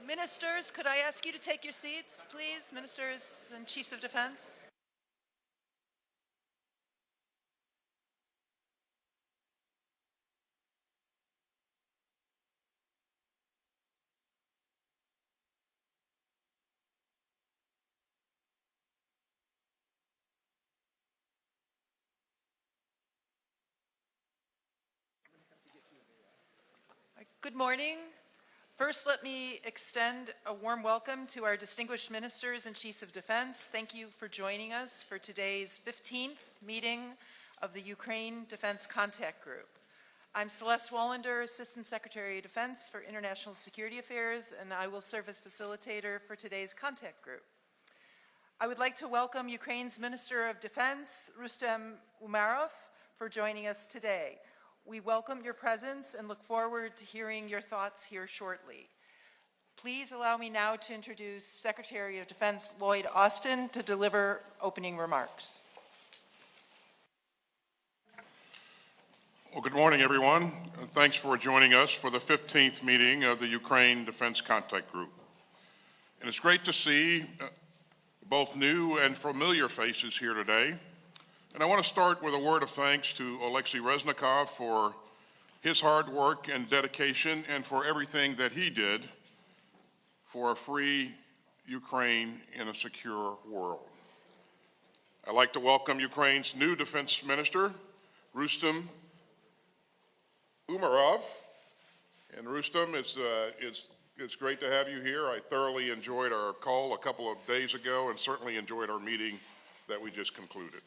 Ministers, could I ask you to take your seats, please? Ministers and Chiefs of Defense. Good morning. First, let me extend a warm welcome to our distinguished ministers and chiefs of defense. Thank you for joining us for today's 15th meeting of the Ukraine Defense Contact Group. I'm Celeste Wallander, Assistant Secretary of Defense for International Security Affairs, and I will serve as facilitator for today's contact group. I would like to welcome Ukraine's Minister of Defense, Rustem Umerov, for joining us today. We welcome your presence and look forward to hearing your thoughts here shortly. Please allow me now to introduce Secretary of Defense Lloyd Austin to deliver opening remarks. Well, good morning, everyone. Thanks for joining us for the 15th meeting of the Ukraine Defense Contact Group. And it's great to see both new and familiar faces here today. And I want to start with a word of thanks to Alexei Reznikov for his hard work and dedication and for everything that he did for a free Ukraine in a secure world. I'd like to welcome Ukraine's new defense minister, Rustem Umerov. And Rustem, it's great to have you here. I thoroughly enjoyed our call a couple of days ago and certainly enjoyed our meeting that we just concluded.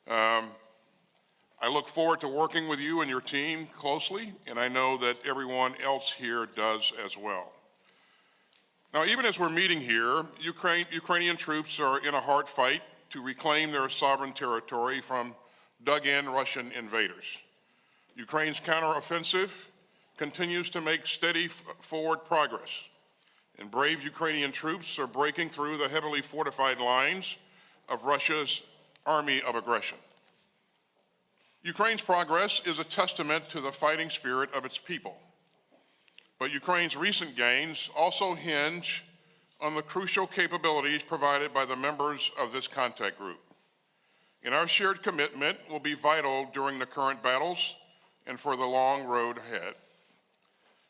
I look forward to working with you and your team closely, and I know that everyone else here does as well. Now, even as we're meeting here, Ukrainian troops are in a hard fight to reclaim their sovereign territory from dug-in Russian invaders. Ukraine's counteroffensive continues to make steady forward progress, and brave Ukrainian troops are breaking through the heavily fortified lines of Russia's army of aggression. Ukraine's progress is a testament to the fighting spirit of its people. But Ukraine's recent gains also hinge on the crucial capabilities provided by the members of this contact group. And our shared commitment will be vital during the current battles and for the long road ahead.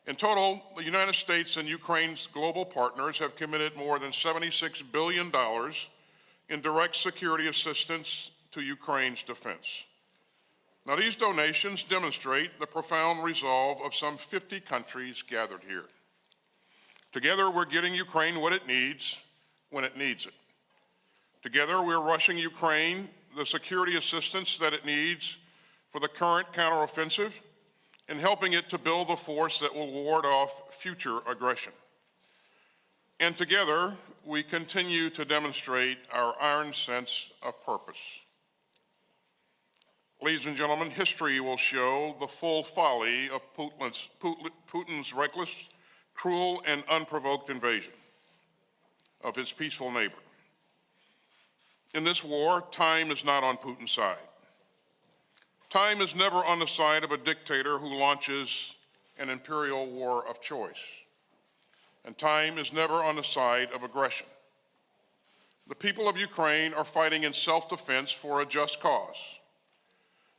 In total, the United States and Ukraine's global partners have committed more than $76 billion in direct security assistance to Ukraine's defense. Now, these donations demonstrate the profound resolve of some 50 countries gathered here. Together, we're getting Ukraine what it needs when it needs it. Together, we're rushing Ukraine the security assistance that it needs for the current counteroffensive and helping it to build the force that will ward off future aggression. And together, we continue to demonstrate our iron sense of purpose. Ladies and gentlemen, history will show the full folly of Putin's reckless, cruel, and unprovoked invasion of his peaceful neighbor. In this war, time is not on Putin's side. Time is never on the side of a dictator who launches an imperial war of choice. And time is never on the side of aggression. The people of Ukraine are fighting in self-defense for a just cause.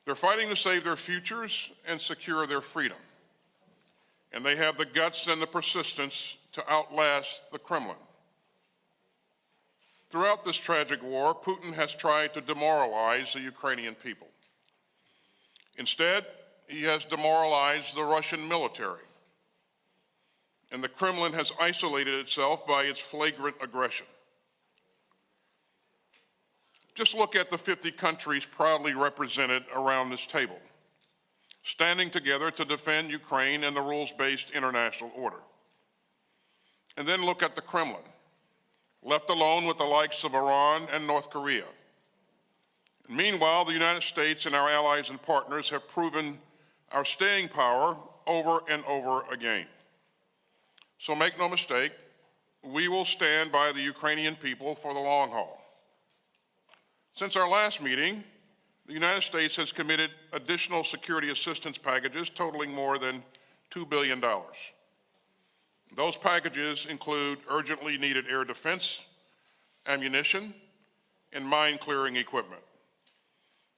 They're fighting to save their futures and secure their freedom. And they have the guts and the persistence to outlast the Kremlin. Throughout this tragic war, Putin has tried to demoralize the Ukrainian people. Instead, he has demoralized the Russian military. And the Kremlin has isolated itself by its flagrant aggression. Just look at the 50 countries proudly represented around this table, standing together to defend Ukraine and the rules-based international order. And then look at the Kremlin, left alone with the likes of Iran and North Korea. And meanwhile, the United States and our allies and partners have proven our staying power over and over again. So make no mistake, we will stand by the Ukrainian people for the long haul. Since our last meeting, the United States has committed additional security assistance packages totaling more than $2 billion. Those packages include urgently needed air defense, ammunition, and mine clearing equipment.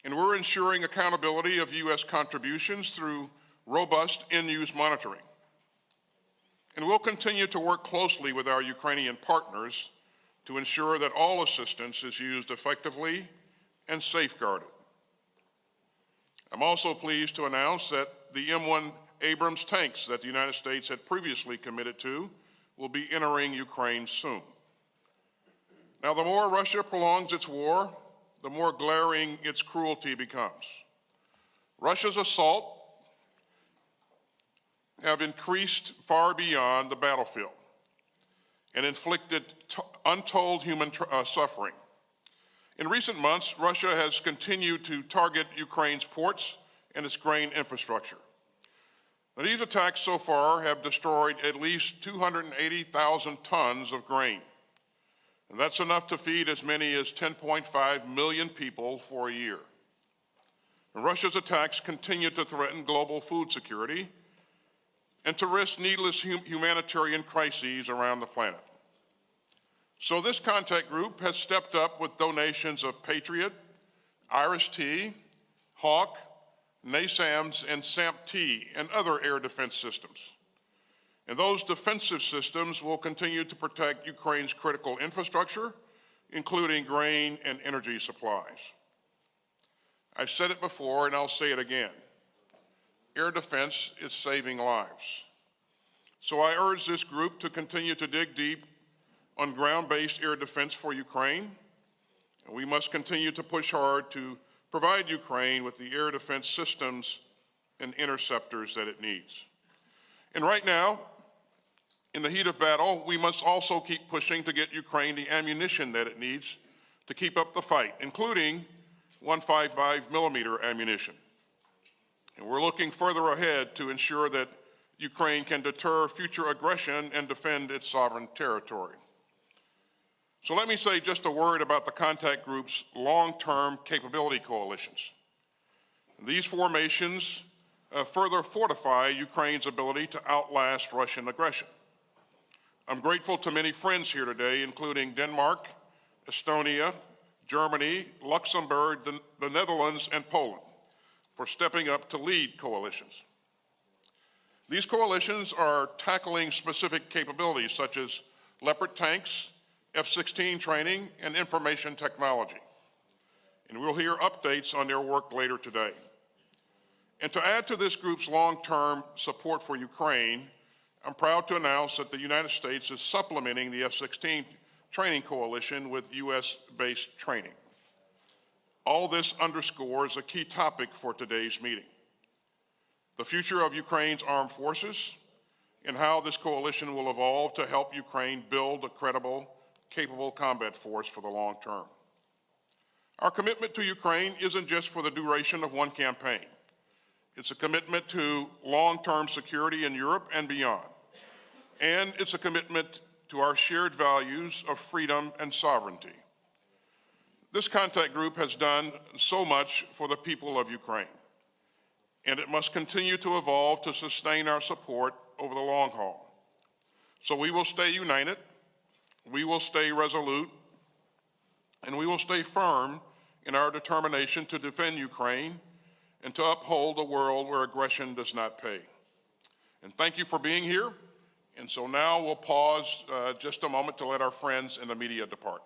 And we're ensuring accountability of U.S. contributions through robust in-use monitoring. And we'll continue to work closely with our Ukrainian partners to ensure that all assistance is used effectively and safeguarded. I'm also pleased to announce that the M1 Abrams tanks that the United States had previously committed to will be entering Ukraine soon. Now, the more Russia prolongs its war, the more glaring its cruelty becomes. Russia's assault have increased far beyond the battlefield and inflicted untold human suffering. In recent months, Russia has continued to target Ukraine's ports and its grain infrastructure. Now, these attacks so far have destroyed at least 280,000 tons of grain. And that's enough to feed as many as 10.5 million people for a year. And Russia's attacks continue to threaten global food security and to risk needless humanitarian crises around the planet. So this contact group has stepped up with donations of Patriot, Iris-T, Hawk, NASAMS, and SAMP-T, and other air defense systems. And those defensive systems will continue to protect Ukraine's critical infrastructure, including grain and energy supplies. I've said it before, and I'll say it again. Air defense is saving lives. So I urge this group to continue to dig deep on ground-based air defense for Ukraine, and we must continue to push hard to provide Ukraine with the air defense systems and interceptors that it needs. And right now, in the heat of battle, we must also keep pushing to get Ukraine the ammunition that it needs to keep up the fight, including 155 millimeter ammunition. And we're looking further ahead to ensure that Ukraine can deter future aggression and defend its sovereign territory. So let me say just a word about the contact group's long-term capability coalitions. These formations further fortify Ukraine's ability to outlast Russian aggression. I'm grateful to many friends here today, including Denmark, Estonia, Germany, Luxembourg, the Netherlands, and Poland, for stepping up to lead coalitions. These coalitions are tackling specific capabilities such as Leopard tanks, F-16 training, and information technology. And we'll hear updates on their work later today. And to add to this group's long-term support for Ukraine, I'm proud to announce that the United States is supplementing the F-16 training coalition with US-based training. All this underscores a key topic for today's meeting: the future of Ukraine's armed forces and how this coalition will evolve to help Ukraine build a credible, capable combat force for the long term. Our commitment to Ukraine isn't just for the duration of one campaign. It's a commitment to long-term security in Europe and beyond. And it's a commitment to our shared values of freedom and sovereignty. This contact group has done so much for the people of Ukraine, and it must continue to evolve to sustain our support over the long haul. So we will stay united, we will stay resolute, and we will stay firm in our determination to defend Ukraine and to uphold a world where aggression does not pay. And thank you for being here. And so now we'll pause just a moment to let our friends in the media depart.